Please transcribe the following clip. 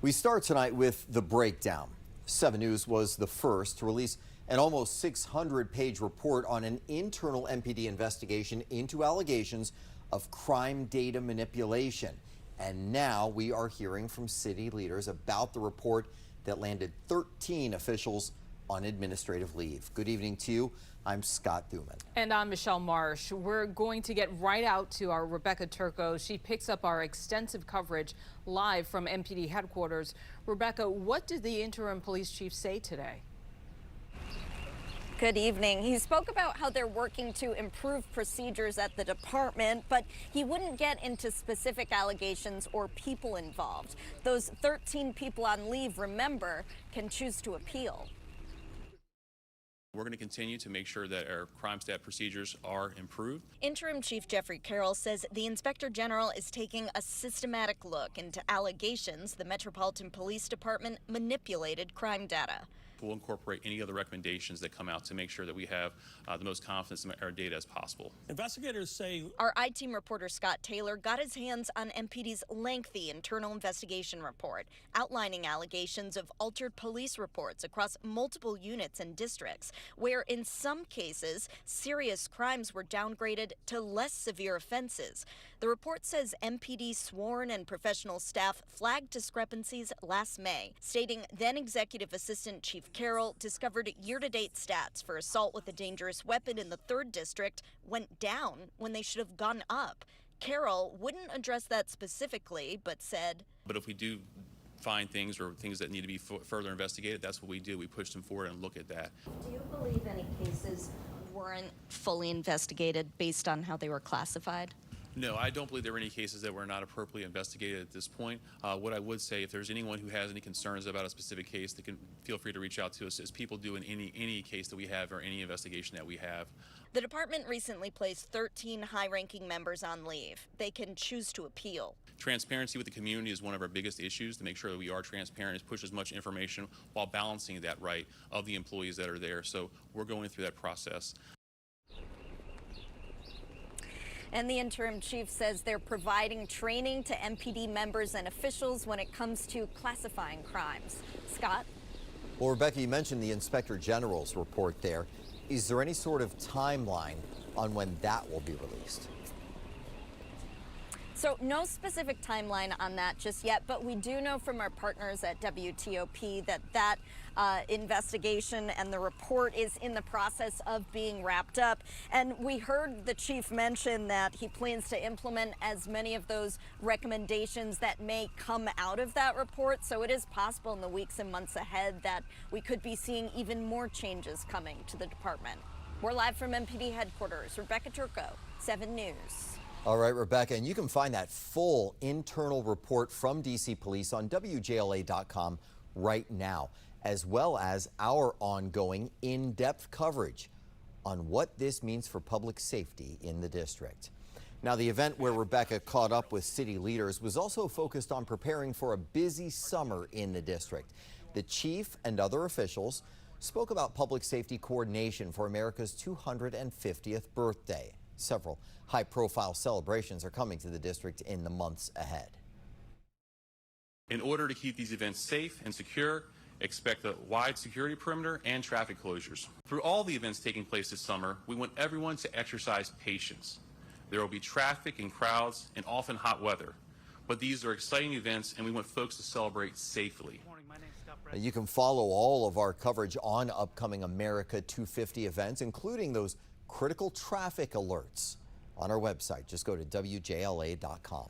We start tonight with the breakdown. 7 News was the first to release an almost 600-page report on an internal MPD investigation into allegations of crime data manipulation. And now we are hearing from city leaders about the report that landed 13 officials on administrative leave. Good evening to you. I'm Scott Thuman. And I'm Michelle Marsh. We're going to get right out to our Rebecca Turco. She picks up our extensive coverage live from MPD headquarters. Rebecca, what did the interim police chief say today? Good evening. He spoke about how they're working to improve procedures at the department, but he wouldn't get into specific allegations or people involved. Those 13 people on leave, remember, can choose to appeal. We're going to continue to make sure that our crime stat procedures are improved. Interim Chief Jeffery Carroll says the Inspector General is taking a systematic look into allegations the Metropolitan Police Department manipulated crime data. We'll incorporate any other recommendations that come out to make sure that we have the most confidence in our data as possible. Investigators say our I-Team reporter Scott Taylor got his hands on MPD's lengthy internal investigation report, outlining allegations of altered police reports across multiple units and districts, where in some cases, serious crimes were downgraded to less severe offenses. The report says MPD sworn and professional staff flagged discrepancies last May, stating then Executive Assistant Chief Carroll discovered year-to-date stats for assault with a dangerous weapon in the 3rd District went down when they should have gone up. Carroll wouldn't address that specifically, but said, but if we do find things or things that need to be further investigated, that's what we do. We push them forward and look at that. Do you believe any cases weren't fully investigated based on how they were classified? No, I don't believe there were any cases that were not appropriately investigated at this point. What I would say, if there's anyone who has any concerns about a specific case, they can feel free to reach out to us, as people do in any case that we have or any investigation that we have. The department recently placed 13 high-ranking members on leave. They can choose to appeal. Transparency with the community is one of our biggest issues, to make sure that we are transparent and push as much information while balancing that right of the employees that are there. So we're going through that process. And the interim chief says they're providing training to MPD members and officials when it comes to classifying crimes. Scott? Well, Rebecca, you mentioned the Inspector General's report there. Is there any sort of timeline on when that will be released? So no specific timeline on that just yet, but we do know from our partners at WTOP that investigation and the report is in the process of being wrapped up. And we heard the chief mention that he plans to implement as many of those recommendations that may come out of that report. So it is possible in the weeks and months ahead that we could be seeing even more changes coming to the department. We're live from MPD headquarters. Rebecca Turco, 7 News. All right, Rebecca, and you can find that full internal report from DC Police on WJLA.com right now, as well as our ongoing in-depth coverage on what this means for public safety in the district. Now, the event where Rebecca caught up with city leaders was also focused on preparing for a busy summer in the district. The chief and other officials spoke about public safety coordination for America's 250th birthday. Several high-profile celebrations are coming to the district in the months ahead. In order to keep these events safe and secure, expect a wide security perimeter and traffic closures. Through all the events taking place this summer, we want everyone to exercise patience. There will be traffic and crowds and often hot weather, but these are exciting events and we want folks to celebrate safely. You can follow all of our coverage on upcoming America 250 events, including those critical traffic alerts, on our website. Just go to WJLA.com.